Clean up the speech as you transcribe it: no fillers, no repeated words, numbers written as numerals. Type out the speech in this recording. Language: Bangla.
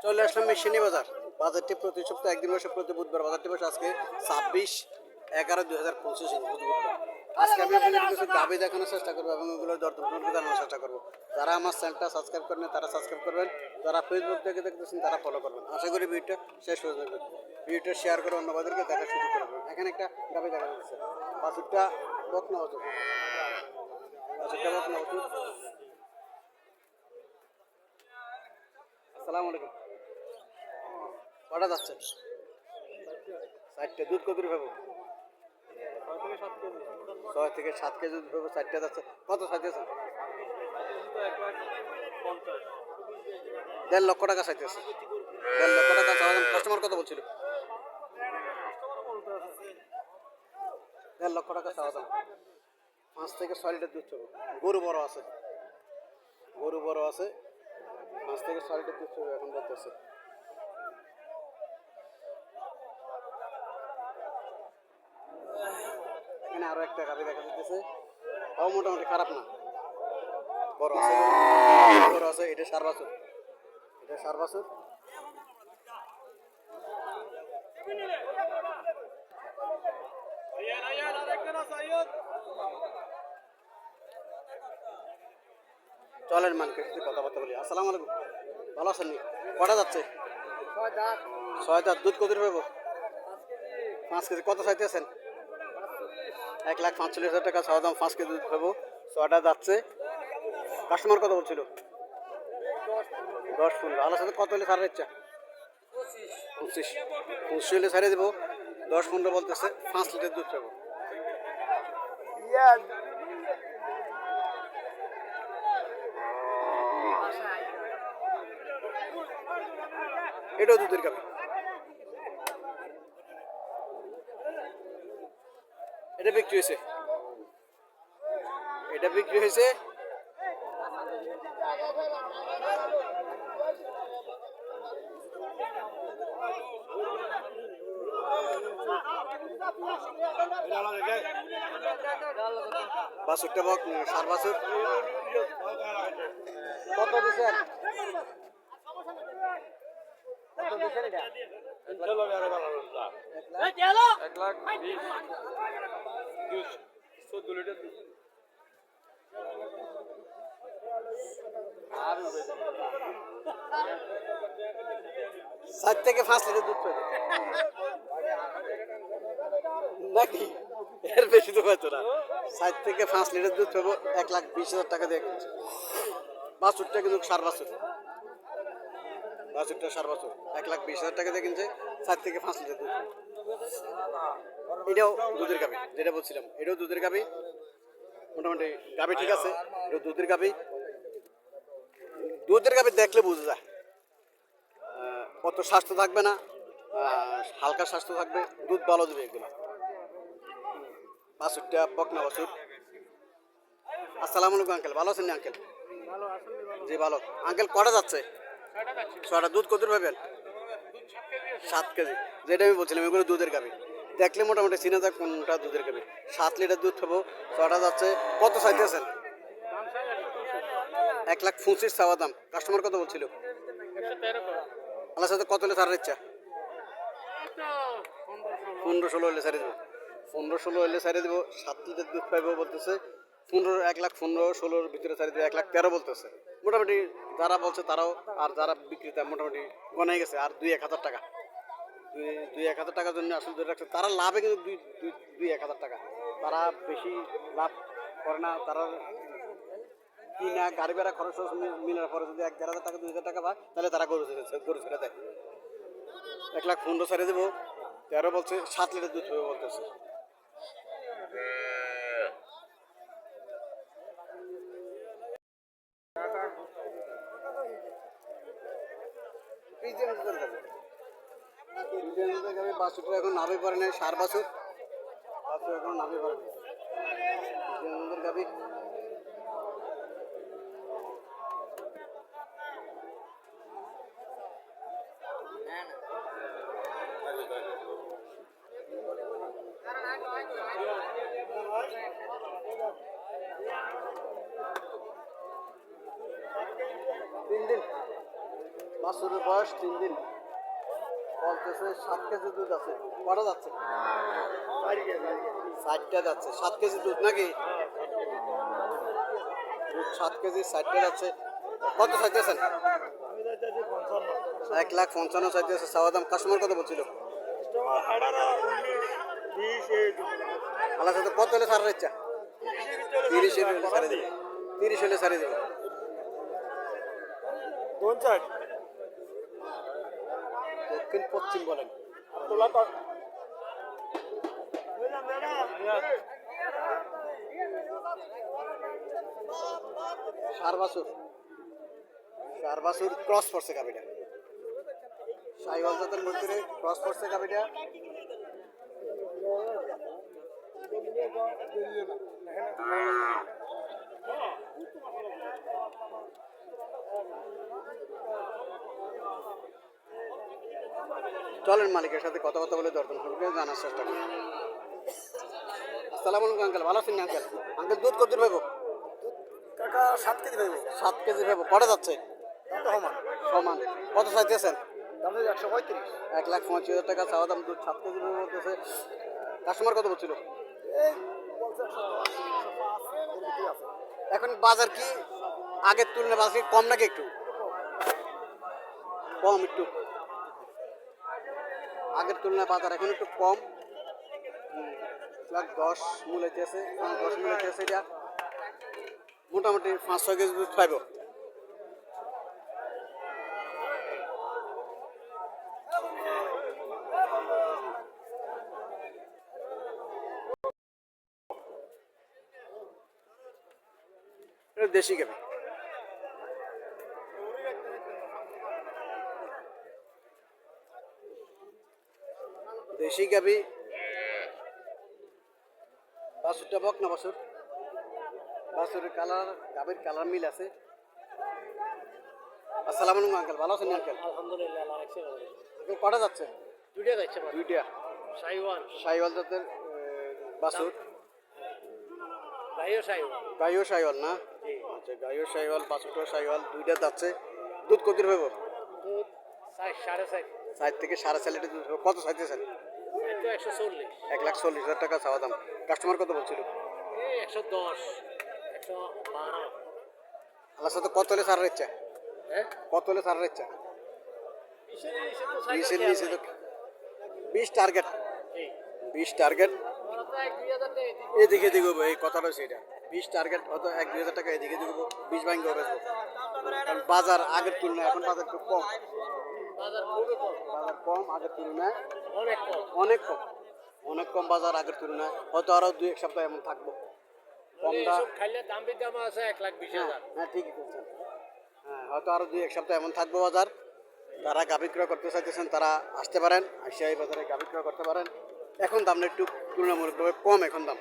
চলে আসলাম মেশিনি বাজার। বাজারটি প্রতি সপ্তাহে একদিন বসে, প্রতি বুধবার বাজারটি বসে। আজকে 26/11/2025 বুধবার। আজকে আমি আপনাদের কিছু গাভি দেখানোর চেষ্টা করবো এবং এগুলোর দরদাম জানানোর চেষ্টা করবো। যারা আমার চ্যানেলটা সাবস্ক্রাইব করেন তারা সাবস্ক্রাইব করবেন, যারা ফেসবুক থেকে দেখতেছেন তারা ফলো করবেন। আশা করি ভিডিওটা শেষ হয়ে যাবে। ভিডিওটা শেয়ার করে অন্যবাদেরকে দেখার সুযোগ করবেন। এখানে একটা গাভি দেখা যাচ্ছে, বাছুরটা বকনা বাছুর। বাছুরটা বকনা বাছুর। আসসালামু আলাইকুম। কটা যাচ্ছে? 4টে। দুধ কত পাবো? 6 থেকে 7 কেজি দুধ পাবো। 4টে যাচ্ছে। কত চাইতেছেন? 1.5 লক্ষ টাকা চাইতেছে। 1.5 লক্ষ টাকা চাওয়া। কাস্টমার কত বলছিল? 1.5 লক্ষ টাকা চাওয়া দাম। 5 থেকে 6 লিটার দুধ পাবো। গরু বড় আছে, গরু বড় আছে। 5 থেকে 6 লিটার দুধ পাবো এখন বলতেছে। এখানে আরো একটা গাভি দেখা যাচ্ছে, তাও মোটামুটি খারাপ না, বড় আছে, বড় আছে। এটা 7 বছর, এটা 7 বছর। চলেন মালিকের সাথে কথাবার্তা বলি। আসসালামু আলাইকুম, ভালো আছেন নি? কটা যাচ্ছে? 6 দাঁত। দুধ কত পাবো? 5 কেজি। কত চাইতেছেন? 1,45,000 টাকা চাওয়া দাম। 5 কেজি দুধ পাবো। 6টা যাচ্ছে। কাস্টমার কত বলছিল? 10-15। আলোর সাথে কত হলে ছাড়ার ইচ্ছা? 25 হলে ছাড়িয়ে দেবো। 10-15 বলতেছে। 5 লিটার দুধ পাবো। এটাও দুধের গাভি। এটা বিক্রি হয়েছে, এটা বিক্রি হয়েছে। বাছুরটা বক 7 বছর। কত দিচ্ছেন? কত দিচ্ছেন এটা? 1,20,14 লিটার। 4 থেকে 5 লিটার দুধ পাবে নাকি? এর বেশি তো হয়তো না। 4 থেকে 5 লিটার দুধ পাবো। 1,20,000 টাকা দিয়ে কিনছে। বাছুরটা কিন্তু 7 বছর। বাছুরটা 7 বছর। 1,20,000 টাকা দিয়ে কিনছে। 4 থেকে 5 লিটার দুধ। এটাও দুধের গাভি, যেটা বলছিলাম এটাও দুধের গাভি। মোটামুটি গাভি ঠিক আছে। এটাও দুধের গাভি। দুধের গাভি দেখলে বোঝা যায় কত স্বাস্থ্য থাকবে না, হালকা স্বাস্থ্য থাকবে, দুধ ভালো দেবে এগুলো। বাছুরটা বকনা বাছুর। আসসালামু আলাইকুম আঙ্কেল, ভালো আছেন না আঙ্কেল? জি ভালো। আঙ্কেল কটা যাচ্ছে? 6টা। দুধ কত পাবেন? 7 কেজি। যেটা আমি বলছিলাম এগুলো দুধের গাভি। দেখলে মোটামুটি চিনা যায় কোনটা দুধের গাভি। 7 লিটার দুধ পাবো। 6টা যাচ্ছে। কত চাইতেছেন? 1,25,000 চাওয়া দাম। কাস্টমার কত বলছিল? আল্লাহর সাথে কত হলে ছাড়ার ইচ্ছা? 15-16 হলে ছাড়িয়ে দেবো। 15-16 হলে ছাড়িয়ে দেবো। 7 লিটার দুধ পাইবো বলতেছে। 1,15,16 ভিতরে ছাড়িয়ে দেবো। 1,13 বলতেছে। মোটামুটি যারা বলছে তারাও, আর যারা বিক্রেতা মোটামুটি গনাই গেছে। আর 2-1 হাজার টাকা, 2-1 হাজার টাকার জন্য আসলে ধরে রাখছে। তারা লাভে কিন্তু 2-1 হাজার টাকা। তারা বেশি লাভ করে না। তারা কিনা গাড়ি ভাড়া খরচ মিলার পরে যদি 1-1.5 হাজার টাকা 2,000 টাকা পায়, তাহলে তারা গরু ছেড়ে দেয়। 1,15,000 ছাড়িয়ে দেবো। 13 বলছে। 7 লিটার দুধ হবে বলতেছে। বাছুরটা এখন নামে পারে নাই। 7 বছর। বাছুর এখন নামে পারে নাই। গাভি বাছুরের বয়স 3 দিন, বলতেছে 7 কেজি দুধ আছে। কটা যাচ্ছে? 60টা যাচ্ছে। 7 কেজি দুধ নাকি? দুধ 7 কেজি, 60টা যাচ্ছে। কত চাইতেছেন? 1,55,000 চাইতেছে। চাওয়া দাম। কাস্টমার কত বলছিল? আল্লাহ সাথে কত হলে ছাড়ার ইচ্ছা? 30 হলে ছাড়ে দেবে। 30 হলে ছাড়ে দেবে। দক্ষিণ পশ্চিম বলেন। ষাড় বাছুর ক্রস পড়ছে গাবিটা। সাইওয়াল জাতের মধ্যে ক্রস পড়ছে গাবিটা। চলেন মালিকের সাথে কথা বলে দরদাম সম্পর্কে জানার চেষ্টা করি। আসসালামু আলাইকুম আঙ্কেল, ভালো আছেন আঙ্কেল? আঙ্কেল দুধ কত পাইব? কাকা 7 কেজি পাইব। 7 কেজি পাইব। কটা যাচ্ছে? সমান সমান। কত চাইতেছেন? দাম 135। 1,35,000 টাকা চাওয়া দাম। দুধ 7 কেজি বলতেছে। কাস্টমার কত বলছিল? এই বলছে 110, 105 এর ভিতরে আছে। এখন বাজার কি আগের তুলনায় বাজার কি কম নাকি একটু কম? একটু আগের তুলনায় বাজার এখন একটু কম। 1,10,000 মূল্যতে আছে। 10 মূল্যতে আছে। এটা মোটামুটি 5-6 কেজি দুধ পাইব। এটা দেশি গাভী। দেশি গাভী। বাছুরটা বক না বাছুর? বাছুরের কালার, গাভীর কালার মিল আছে। আসসালামু আলাইকুম আঙ্কেল, ভালো আছেন আঙ্কেল? আলহামদুলিল্লাহ আঙ্কেল কটা যাচ্ছে? দুইটা যাচ্ছে দুইটা। সাইওয়াল জাতের বাছুর। গাইও সাইওয়াল না? আচ্ছা, গাইও সাইওয়াল, বাছুরটাও সাইওয়াল, দুইটা যাচ্ছে। দুধ কত পাইব? দুধ 4.5 4 থেকে 4.5 লিটার দুধ পাইব। কত চাইতেছেন? 140 1,40,000 টাকা চাওয়া দাম। কাস্টমার কত বলছিল? 110 112। আল্লাহর সাথে কত হলে ছাড়ার ইচ্ছা? হ্যাঁ কত হলে ছাড়ার ইচ্ছা? 20 এর নিচে তো 20 টার্গেট। 20 টার্গেট। এদিকে দিব এই কথাটা হচ্ছে এটা। 20 টার্গেট হয়তো 1-2 হাজার টাকা এদিকে দিব। 20 ভাঙে হবে। কারণ বাজার আগের তুলনায় এখন বাজার একটু কম। বাজার কম আগের তুলনায়। অনেক কম। অনেক কম বাজার আগের তুলনায়। হয়তো আরো 2-1 সপ্তাহ এমন থাকবো। কমটা খাইলে দাম আছে 1,20,000। হ্যাঁ, ঠিকই বলছেন। হ্যাঁ, হয়তো আরো 2-1 সপ্তাহ এমন থাকবো বাজার। যারা গাভী ক্রয় করতে চাইতেছেন তারা আসতে পারেন। আসিয়া এই বাজারে গাভী ক্রয় করতে পারেন। এখন দামটা একটু তুলনামূলকভাবে কম এখন দাম।